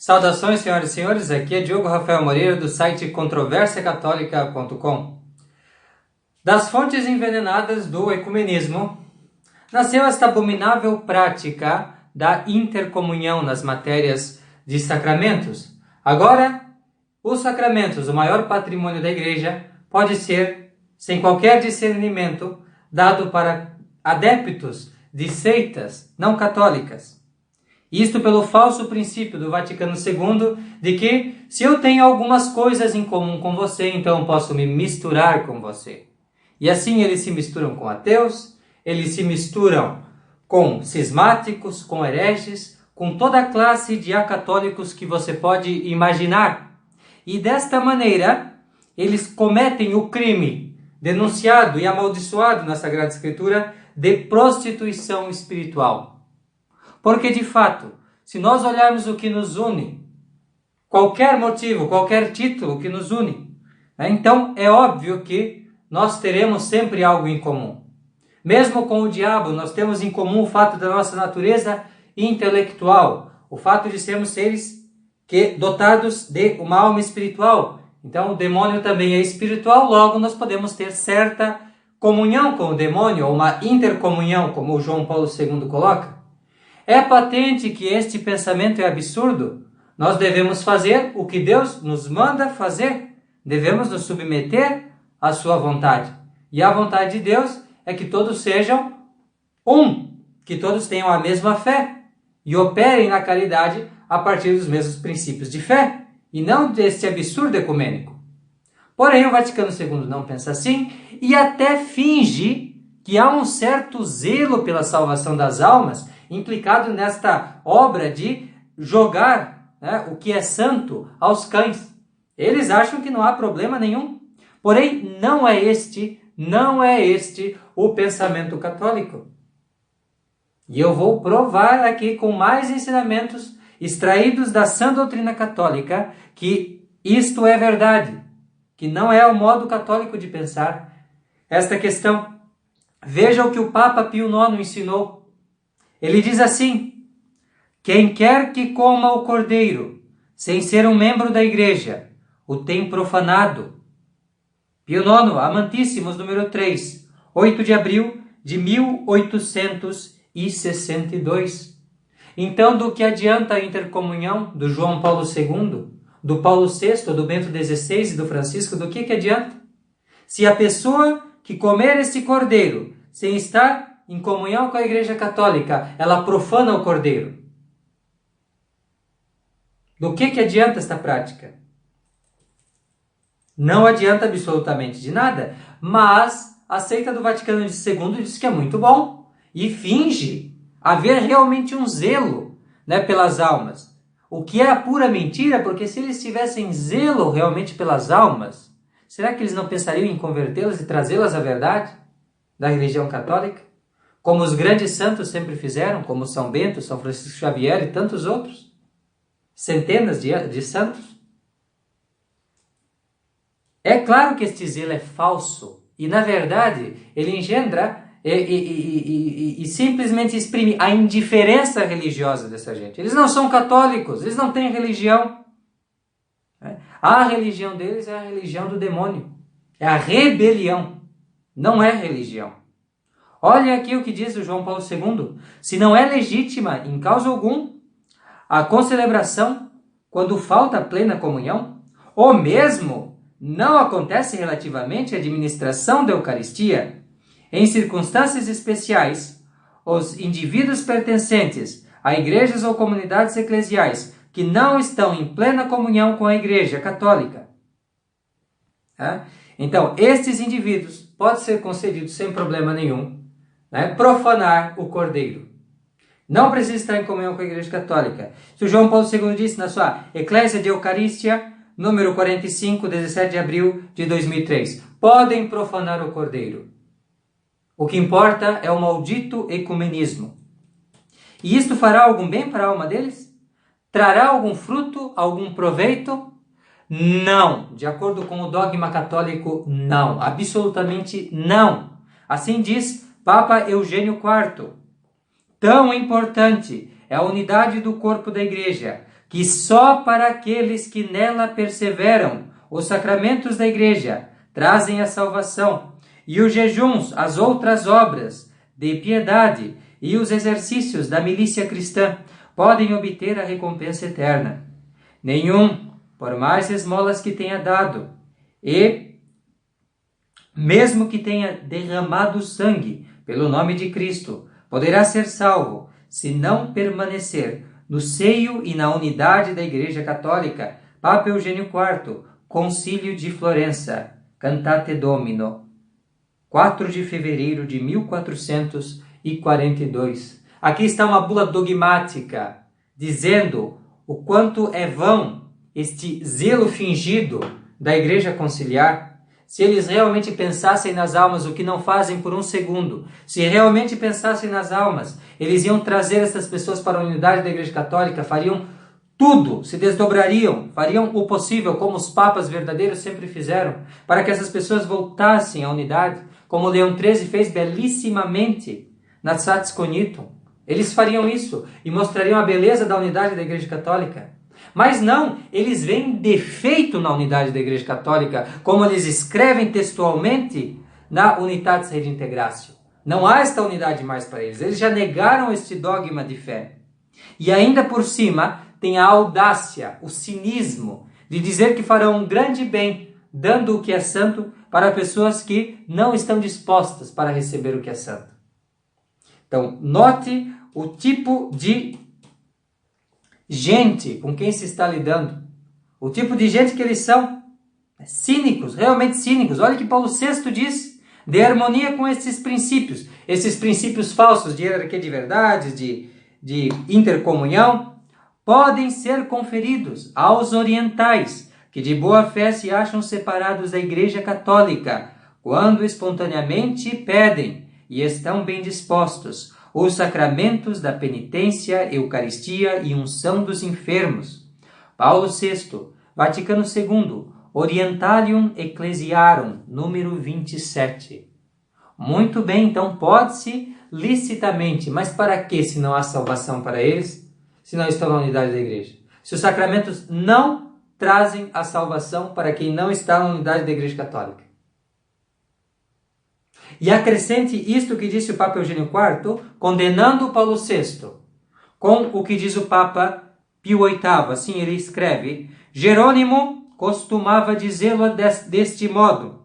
Saudações, senhoras e senhores, aqui é Diogo Rafael Moreira do site controversiacatólica.com. Das fontes envenenadas do ecumenismo, nasceu esta abominável prática da intercomunhão nas matérias de sacramentos. Agora, os sacramentos, o maior patrimônio da Igreja, pode ser, sem qualquer discernimento, dado para adeptos de seitas não católicas. Isto pelo falso princípio do Vaticano II de que, se eu tenho algumas coisas em comum com você, então posso me misturar com você. E assim eles se misturam com ateus, eles se misturam com cismáticos, com hereges, com toda a classe de acatólicos que você pode imaginar. E desta maneira, eles cometem o crime denunciado e amaldiçoado na Sagrada Escritura de prostituição espiritual. Porque, de fato, se nós olharmos o que nos une, qualquer motivo, qualquer título que nos une, então é óbvio que nós teremos sempre algo em comum. Mesmo com o diabo, nós temos em comum o fato da nossa natureza intelectual, o fato de sermos seres dotados de uma alma espiritual. Então, o demônio também é espiritual, logo nós podemos ter certa comunhão com o demônio, ou uma intercomunhão, como o João Paulo II coloca. É patente que este pensamento é absurdo. Nós devemos fazer o que Deus nos manda fazer. Devemos nos submeter à sua vontade. E a vontade de Deus é que todos sejam um, que todos tenham a mesma fé e operem na caridade a partir dos mesmos princípios de fé, e não deste absurdo ecumênico. Porém, o Vaticano II não pensa assim e até finge que há um certo zelo pela salvação das almas implicado nesta obra de jogar o que é santo aos cães. Eles acham que não há problema nenhum. Porém, não é este o pensamento católico. E eu vou provar aqui com mais ensinamentos extraídos da sã doutrina católica que isto é verdade, que não é o modo católico de pensar esta questão. Veja o que o Papa Pio IX ensinou. Ele diz assim: quem quer que coma o cordeiro, sem ser um membro da Igreja, o tem profanado. Pio IX, Amantíssimos, número 3, 8 de abril de 1862. Então, do que adianta a intercomunhão do João Paulo II, do Paulo VI, do Bento XVI e do Francisco? Do que adianta? Se a pessoa que comer esse cordeiro, sem estar em comunhão com a Igreja Católica, ela profana o cordeiro. Do que adianta esta prática? Não adianta absolutamente de nada, mas a seita do Vaticano II diz que é muito bom e finge haver realmente um zelo pelas almas. O que é a pura mentira, porque se eles tivessem zelo realmente pelas almas, será que eles não pensariam em convertê-las e trazê-las à verdade da religião católica? Como os grandes santos sempre fizeram, como São Bento, São Francisco Xavier e tantos outros. Centenas de santos. É claro que este zelo é falso e, na verdade, ele engendra e simplesmente exprime a indiferença religiosa dessa gente. Eles não são católicos, eles não têm religião. A religião deles é a religião do demônio. É a rebelião, não é religião. Olhem aqui o que diz o João Paulo II. Se não é legítima, em causa algum, a concelebração, quando falta plena comunhão, ou mesmo não acontece relativamente à administração da Eucaristia, em circunstâncias especiais, os indivíduos pertencentes a igrejas ou comunidades eclesiais que não estão em plena comunhão com a Igreja Católica, então, estes indivíduos podem ser concedidos sem problema nenhum profanar o cordeiro. Não precisa estar em comunhão com a Igreja Católica. Se o João Paulo II disse na sua Eclésia de Eucaristia, número 45, 17 de abril de 2003, podem profanar o cordeiro. O que importa é o maldito ecumenismo. E isto fará algum bem para a alma deles? Trará algum fruto, algum proveito? Não. De acordo com o dogma católico, não. Absolutamente não. Assim diz Papa Eugênio IV. Tão importante é a unidade do corpo da Igreja, que só para aqueles que nela perseveram os sacramentos da Igreja trazem a salvação, e os jejuns, as outras obras de piedade e os exercícios da milícia cristã podem obter a recompensa eterna. Nenhum, por mais esmolas que tenha dado, e mesmo que tenha derramado sangue pelo nome de Cristo, poderá ser salvo se não permanecer no seio e na unidade da Igreja Católica. Papa Eugênio IV, Concílio de Florença, Cantate Domino, 4 de fevereiro de 1442. Aqui está uma bula dogmática, dizendo o quanto é vão este zelo fingido da Igreja Conciliar. Se eles realmente pensassem nas almas, o que não fazem por um segundo, se realmente pensassem nas almas, eles iam trazer essas pessoas para a unidade da Igreja Católica, fariam tudo, se desdobrariam, fariam o possível, como os papas verdadeiros sempre fizeram, para que essas pessoas voltassem à unidade, como Leão XIII fez belíssimamente na Sats Cognitum. Eles fariam isso e mostrariam a beleza da unidade da Igreja Católica. Mas não, eles veem defeito na unidade da Igreja Católica, como eles escrevem textualmente na Unitatis Redintegratio. Não há esta unidade mais para eles. Eles já negaram este dogma de fé. E ainda por cima, tem a audácia, o cinismo, de dizer que farão um grande bem, dando o que é santo para pessoas que não estão dispostas para receber o que é santo. Então, note o tipo de gente com quem se está lidando. O tipo de gente que eles são. Cínicos, realmente cínicos. Olha o que Paulo VI diz. De harmonia com esses princípios falsos de hierarquia de verdades, de intercomunhão, podem ser conferidos aos orientais, que de boa fé se acham separados da Igreja Católica, quando espontaneamente pedem e estão bem dispostos os sacramentos da penitência, Eucaristia e unção dos enfermos. Paulo VI, Vaticano II, Orientalium Ecclesiarum, número 27. Muito bem, então pode-se licitamente, mas para que se não há salvação para eles, se não estão na unidade da Igreja? Se os sacramentos não trazem a salvação para quem não está na unidade da Igreja Católica. E acrescente isto que disse o Papa Eugênio IV, condenando Paulo VI, com o que diz o Papa Pio VIII. Assim ele escreve: Jerônimo costumava dizê-lo deste modo: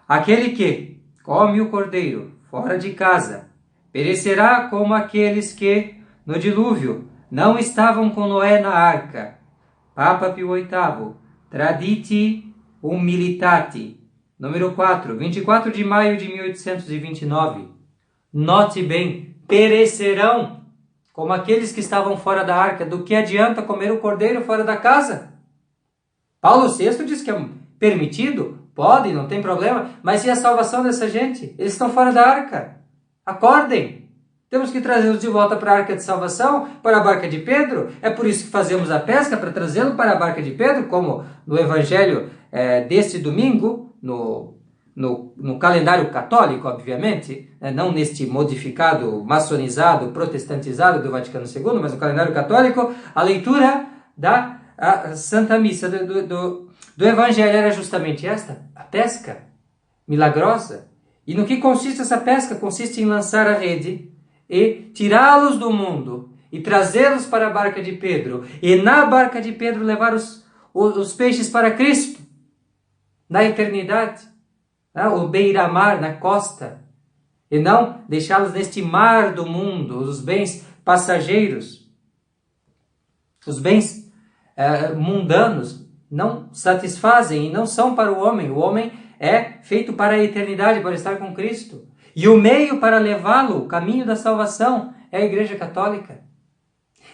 aquele que come o cordeiro fora de casa perecerá como aqueles que, no dilúvio, não estavam com Noé na arca. Papa Pio VIII, Traditi Humilitate, número 4, 24 de maio de 1829. Note bem, perecerão como aqueles que estavam fora da arca. Do que adianta comer o cordeiro fora da casa? Paulo VI diz que é permitido, pode, não tem problema, mas e a salvação dessa gente? Eles estão fora da arca. Acordem! Temos que trazê-los de volta para a arca de salvação, para a barca de Pedro. É por isso que fazemos a pesca, para trazê-lo para a barca de Pedro, como no evangelho deste domingo, no calendário católico, obviamente, não neste modificado, maçonizado, protestantizado do Vaticano II, mas no calendário católico, a leitura da Santa Missa do Evangelho era justamente esta, a pesca milagrosa. E no que consiste essa pesca? Consiste em lançar a rede e tirá-los do mundo e trazê-los para a barca de Pedro. E na barca de Pedro levar os peixes para Cristo, na eternidade, o beira-mar, na costa. E não deixá-los neste mar do mundo, os bens passageiros, os bens mundanos, não satisfazem e não são para o homem. O homem é feito para a eternidade, para estar com Cristo. E o meio para levá-lo, o caminho da salvação, é a Igreja Católica.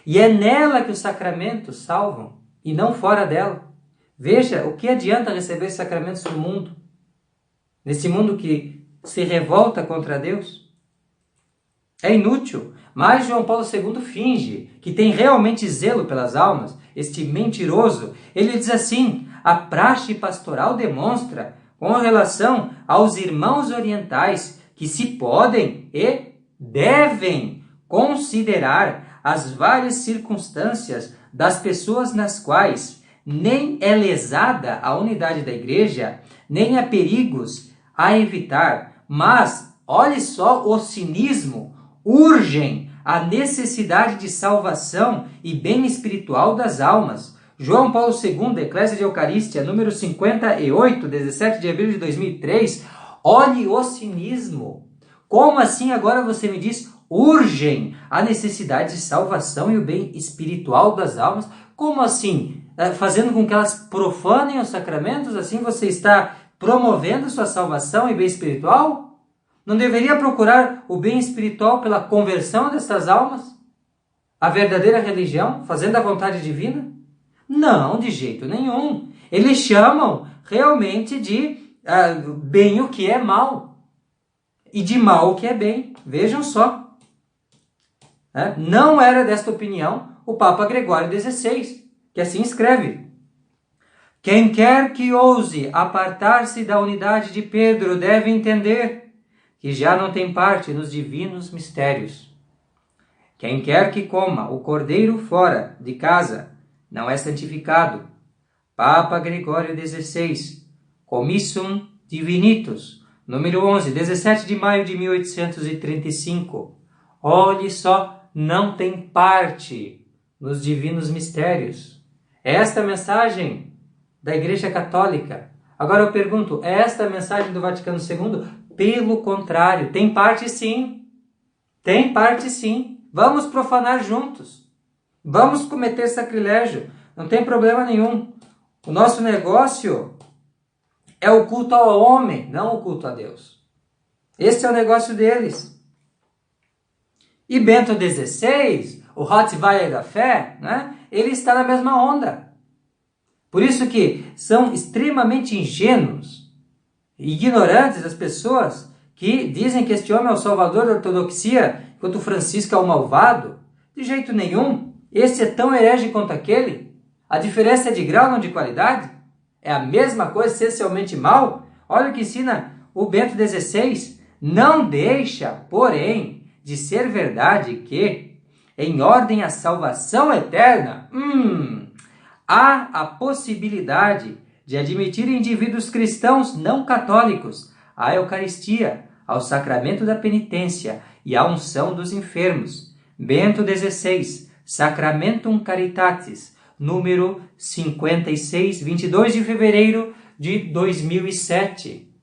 E é nela que os sacramentos salvam, e não fora dela. Veja, o que adianta receber sacramentos no mundo? Nesse mundo que se revolta contra Deus? É inútil. Mas João Paulo II finge que tem realmente zelo pelas almas, este mentiroso. Ele diz assim: a praxe pastoral demonstra, com relação aos irmãos orientais, que se podem e devem considerar as várias circunstâncias das pessoas nas quais nem é lesada a unidade da igreja, nem há perigos a evitar, mas, olhe só o cinismo, urgem a necessidade de salvação e bem espiritual das almas. João Paulo II, Eclésia de Eucarístia, número 58, 17 de abril de 2003, olhe o cinismo. Como assim agora você me diz, urgem a necessidade de salvação e o bem espiritual das almas? Como assim? Fazendo com que elas profanem os sacramentos? Assim você está promovendo sua salvação e bem espiritual? Não deveria procurar o bem espiritual pela conversão destas almas? A verdadeira religião, fazendo a vontade divina? Não, de jeito nenhum. Eles chamam realmente de bem o que é mal e de mal o que é bem. Vejam só. Não era desta opinião o Papa Gregório XVI, que assim escreve: quem quer que ouse apartar-se da unidade de Pedro deve entender que já não tem parte nos divinos mistérios. Quem quer que coma o cordeiro fora de casa não é santificado. Papa Gregório XVI, Commissum Divinitus, número 11, 17 de maio de 1835. Olhe só, não tem parte nos divinos mistérios. É esta a mensagem da Igreja Católica. Agora eu pergunto, é esta a mensagem do Vaticano II? Pelo contrário, tem parte sim. Tem parte sim. Vamos profanar juntos. Vamos cometer sacrilégio. Não tem problema nenhum. O nosso negócio é o culto ao homem, não o culto a Deus. Esse é o negócio deles. E Bento XVI, o Rottweiler da fé, né? Ele está na mesma onda. Por isso que são extremamente ingênuos e ignorantes as pessoas que dizem que este homem é o salvador da ortodoxia, enquanto Francisco é o malvado. De jeito nenhum. Esse é tão herege quanto aquele. A diferença é de grau, não de qualidade. É a mesma coisa, essencialmente mal. Olha o que ensina o Bento XVI. Não deixa, porém, de ser verdade que, em ordem à salvação eterna, há a possibilidade de admitir indivíduos cristãos não católicos à Eucaristia, ao sacramento da penitência e à unção dos enfermos. Bento XVI, Sacramentum Caritatis, número 56, 22 de fevereiro de 2007.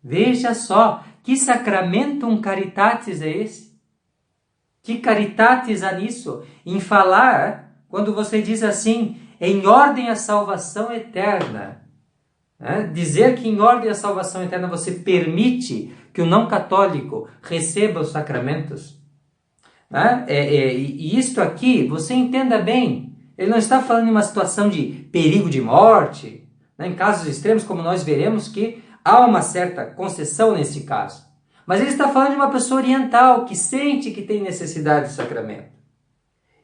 Veja só, que Sacramentum Caritatis é esse? Que caritatis há nisso? Em falar, quando você diz assim, em ordem à salvação eterna. Dizer que em ordem à salvação eterna você permite que o não católico receba os sacramentos. E isto aqui, você entenda bem, ele não está falando em uma situação de perigo de morte, em casos extremos, como nós veremos que há uma certa concessão nesse caso. Mas ele está falando de uma pessoa oriental que sente que tem necessidade de sacramento.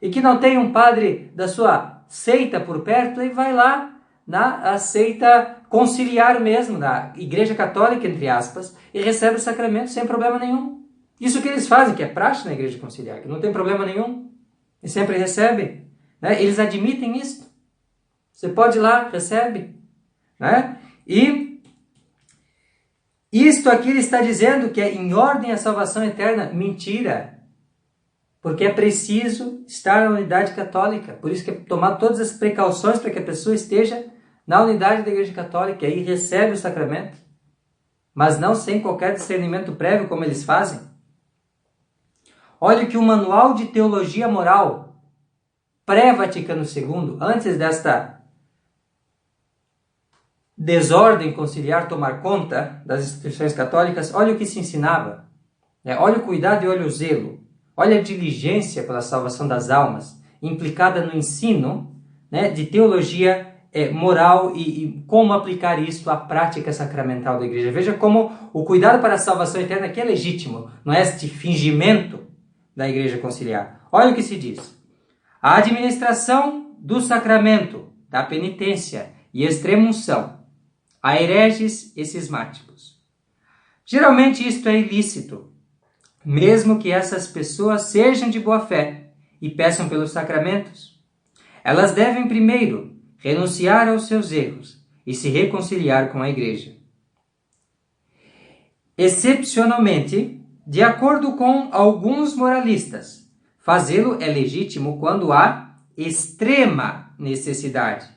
E que não tem um padre da sua seita por perto e vai lá na seita conciliar mesmo, na Igreja Católica, entre aspas, e recebe o sacramento sem problema nenhum. Isso que eles fazem, que é praxe na Igreja Conciliar, que não tem problema nenhum. E sempre recebem. Eles admitem isso. Você pode ir lá, recebe. E isto aqui ele está dizendo que é em ordem à salvação eterna. Mentira. Porque é preciso estar na unidade católica. Por isso que é tomar todas as precauções para que a pessoa esteja na unidade da Igreja Católica e recebe o sacramento. Mas não sem qualquer discernimento prévio, como eles fazem. Olha que o Manual de Teologia Moral, pré-Vaticano II, antes desta desordem conciliar tomar conta das instituições católicas, olha o que se ensinava. Olha o cuidado e olha o zelo. Olha a diligência pela salvação das almas, implicada no ensino de teologia moral e como aplicar isso à prática sacramental da igreja. Veja como o cuidado para a salvação eterna aqui é legítimo, não é este fingimento da igreja conciliar. Olha o que se diz. A administração do sacramento, da penitência e extrema-unção a hereges e cismáticos. Geralmente isto é ilícito, mesmo que essas pessoas sejam de boa fé e peçam pelos sacramentos. Elas devem primeiro renunciar aos seus erros e se reconciliar com a igreja. Excepcionalmente, de acordo com alguns moralistas, fazê-lo é legítimo quando há extrema necessidade.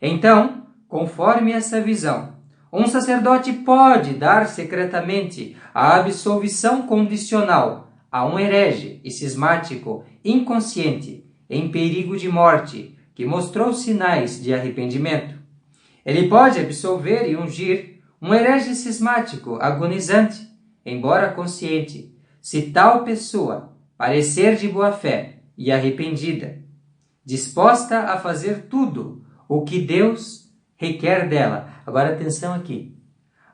Então, conforme essa visão, um sacerdote pode dar secretamente a absolvição condicional a um herege e cismático inconsciente em perigo de morte que mostrou sinais de arrependimento. Ele pode absolver e ungir um herege cismático agonizante, embora consciente, se tal pessoa parecer de boa fé e arrependida, disposta a fazer tudo o que Deus requer dela. Agora atenção aqui.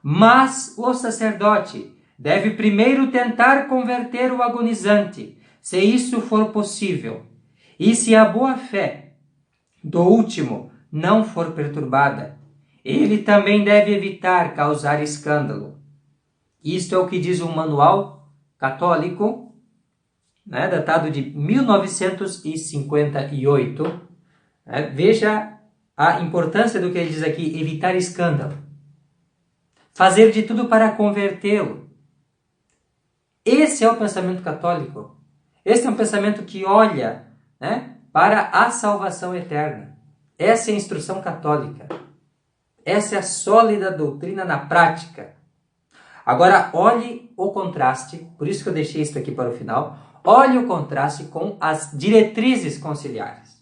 Mas o sacerdote deve primeiro tentar converter o agonizante, se isso for possível. E se a boa fé do último não for perturbada, ele também deve evitar causar escândalo. Isto é o que diz um manual católico, datado de 1958. Veja a importância do que ele diz aqui, evitar escândalo. Fazer de tudo para convertê-lo. Esse é o pensamento católico. Esse é um pensamento que olha para a salvação eterna. Essa é a instrução católica. Essa é a sólida doutrina na prática. Agora, olhe o contraste, por isso que eu deixei isso aqui para o final, olhe o contraste com as diretrizes conciliares.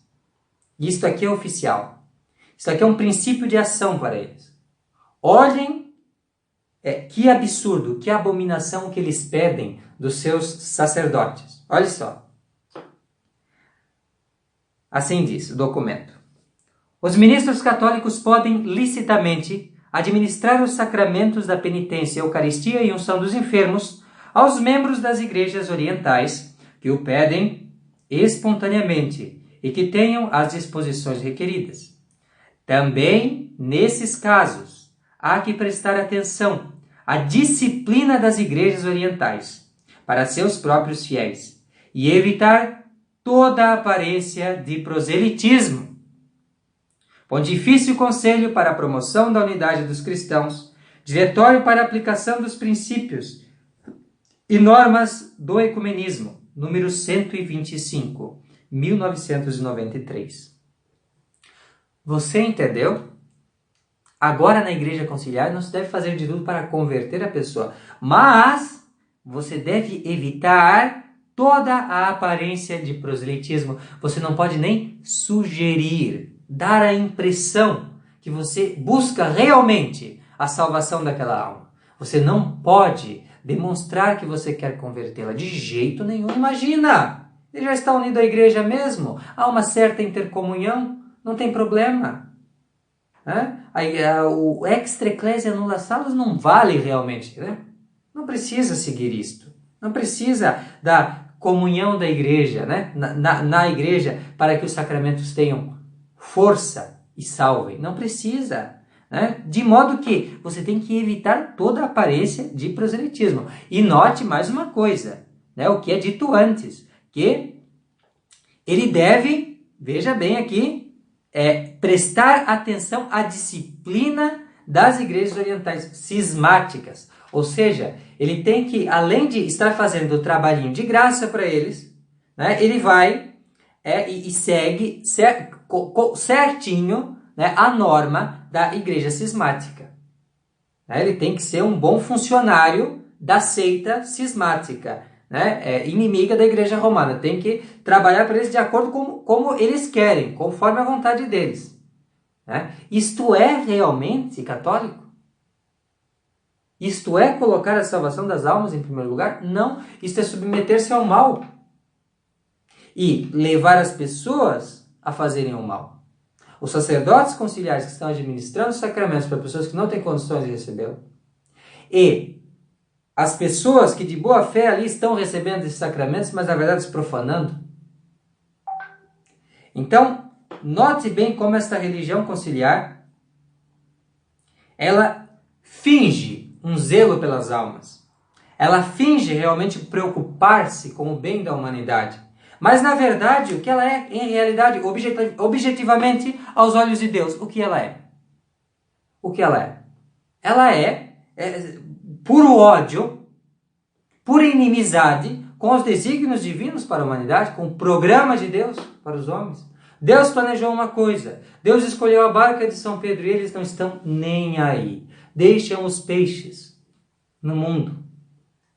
Isto aqui é oficial. Isso aqui é um princípio de ação para eles. Olhem que absurdo, que abominação que eles pedem dos seus sacerdotes. Olha só. Assim diz o documento. Os ministros católicos podem licitamente administrar os sacramentos da penitência, Eucaristia e unção dos enfermos aos membros das igrejas orientais que o pedem espontaneamente e que tenham as disposições requeridas. Também, nesses casos, há que prestar atenção à disciplina das igrejas orientais para seus próprios fiéis e evitar toda a aparência de proselitismo. Pontifício Conselho para a Promoção da Unidade dos Cristãos, Diretório para a Aplicação dos Princípios e Normas do Ecumenismo, número 125, 1993. Você entendeu? Agora na Igreja Conciliar não se deve fazer de tudo para converter a pessoa, mas você deve evitar toda a aparência de proselitismo. Você não pode nem sugerir, dar a impressão que você busca realmente a salvação daquela alma. Você não pode demonstrar que você quer convertê-la de jeito nenhum. Imagina! Ele já está unido à igreja mesmo. Há uma certa intercomunhão. Não tem problema. O extra ecclesia nulla salus não vale realmente. Não precisa seguir isto. Não precisa da comunhão da igreja, na igreja, para que os sacramentos tenham força e salvem. Não precisa. De modo que você tem que evitar toda a aparência de proselitismo. E note mais uma coisa, o que é dito antes, que ele deve, veja bem aqui, prestar atenção à disciplina das igrejas orientais cismáticas. Ou seja, ele tem que, além de estar fazendo o trabalhinho de graça para eles, ele vai e segue certinho a norma da igreja cismática. Ele tem que ser um bom funcionário da seita cismática, inimiga da igreja romana. Tem que trabalhar para eles de acordo com como eles querem, conforme a vontade deles. Isto é realmente católico? Isto é colocar a salvação das almas em primeiro lugar? Não, isto é submeter-se ao mal e levar as pessoas a fazerem o mal. Os sacerdotes conciliares que estão administrando os sacramentos para pessoas que não têm condições de recebê-lo, e as pessoas que de boa fé ali estão recebendo esses sacramentos, mas na verdade se profanando. Então, note bem como esta religião conciliar, ela finge um zelo pelas almas. Ela finge realmente preocupar-se com o bem da humanidade. Mas na verdade, o que ela é, em realidade, objetivamente, aos olhos de Deus, o que ela é? O que ela é? Ela é puro ódio, pura inimizade com os desígnios divinos para a humanidade, com o programa de Deus para os homens. Deus planejou uma coisa, Deus escolheu a barca de São Pedro e eles não estão nem aí. Deixam os peixes no mundo,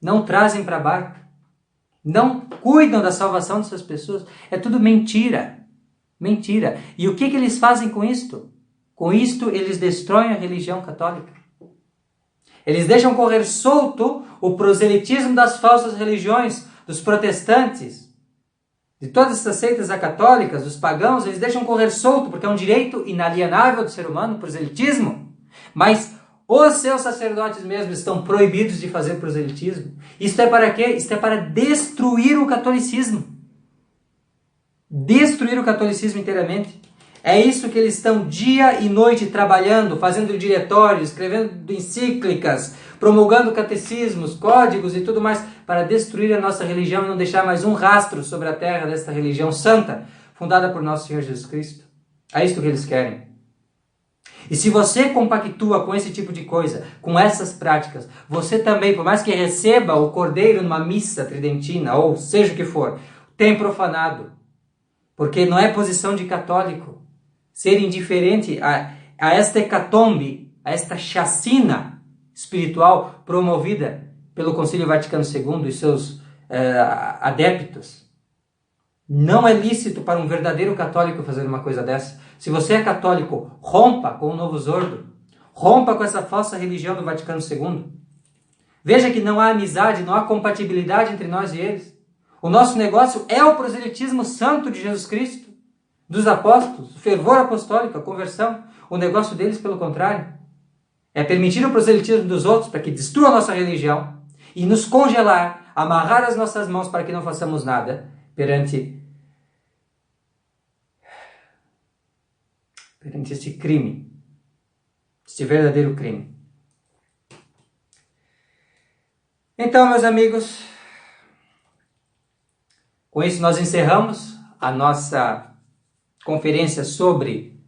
não trazem para a barca, não cuidam da salvação dessas pessoas. É tudo mentira, mentira. E o que eles fazem com isto? Com isto eles destroem a religião católica. Eles deixam correr solto o proselitismo das falsas religiões, dos protestantes, de todas essas seitas acatólicas, dos pagãos. Eles deixam correr solto porque é um direito inalienável do ser humano, o proselitismo. Mas os seus sacerdotes mesmo estão proibidos de fazer proselitismo. Isto é para quê? Isto é para destruir o catolicismo. Destruir o catolicismo inteiramente. É isso que eles estão dia e noite trabalhando, fazendo diretórios, escrevendo encíclicas, promulgando catecismos, códigos e tudo mais, para destruir a nossa religião e não deixar mais um rastro sobre a terra desta religião santa, fundada por nosso Senhor Jesus Cristo. É isso que eles querem. E se você compactua com esse tipo de coisa, com essas práticas, você também, por mais que receba o cordeiro numa missa tridentina, ou seja o que for, tem profanado. Porque não é posição de católico ser indiferente a esta hecatombe, a esta chacina espiritual promovida pelo Concílio Vaticano II e seus adeptos. Não é lícito para um verdadeiro católico fazer uma coisa dessa. Se você é católico, rompa com o Novo Zordo. Rompa com essa falsa religião do Vaticano II. Veja que não há amizade, não há compatibilidade entre nós e eles. O nosso negócio é o proselitismo santo de Jesus Cristo, dos apóstolos, o fervor apostólico, a conversão. O negócio deles, pelo contrário, é permitir o proselitismo dos outros para que destrua a nossa religião e nos congelar, amarrar as nossas mãos para que não façamos nada perante este crime, este verdadeiro crime. Então, meus amigos, com isso nós encerramos a nossa conferência sobre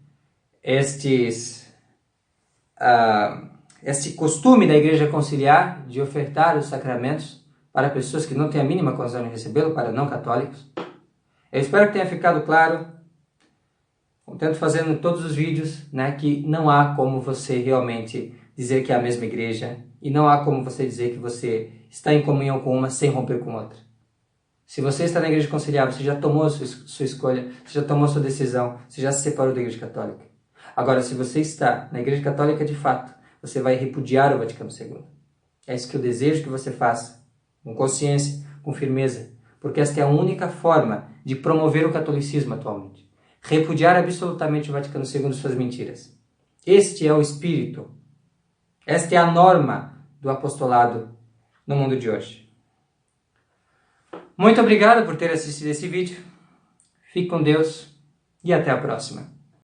este costume da Igreja Conciliar de ofertar os sacramentos para pessoas que não têm a mínima condição de recebê-lo, para não católicos. Eu espero que tenha ficado claro. Eu tento fazer em todos os vídeos, né, que não há como você realmente dizer que é a mesma igreja e não há como você dizer que você está em comunhão com uma sem romper com outra. Se você está na Igreja Conciliar, você já tomou a sua escolha, você já tomou a sua decisão, você já se separou da Igreja Católica. Agora, se você está na Igreja Católica de fato, você vai repudiar o Vaticano II. É isso que eu desejo que você faça, com consciência, com firmeza, porque esta é a única forma de promover o catolicismo atualmente. Repudiar absolutamente o Vaticano II e suas mentiras. Este é o espírito. Esta é a norma do apostolado no mundo de hoje. Muito obrigado por ter assistido esse vídeo. Fique com Deus e até a próxima.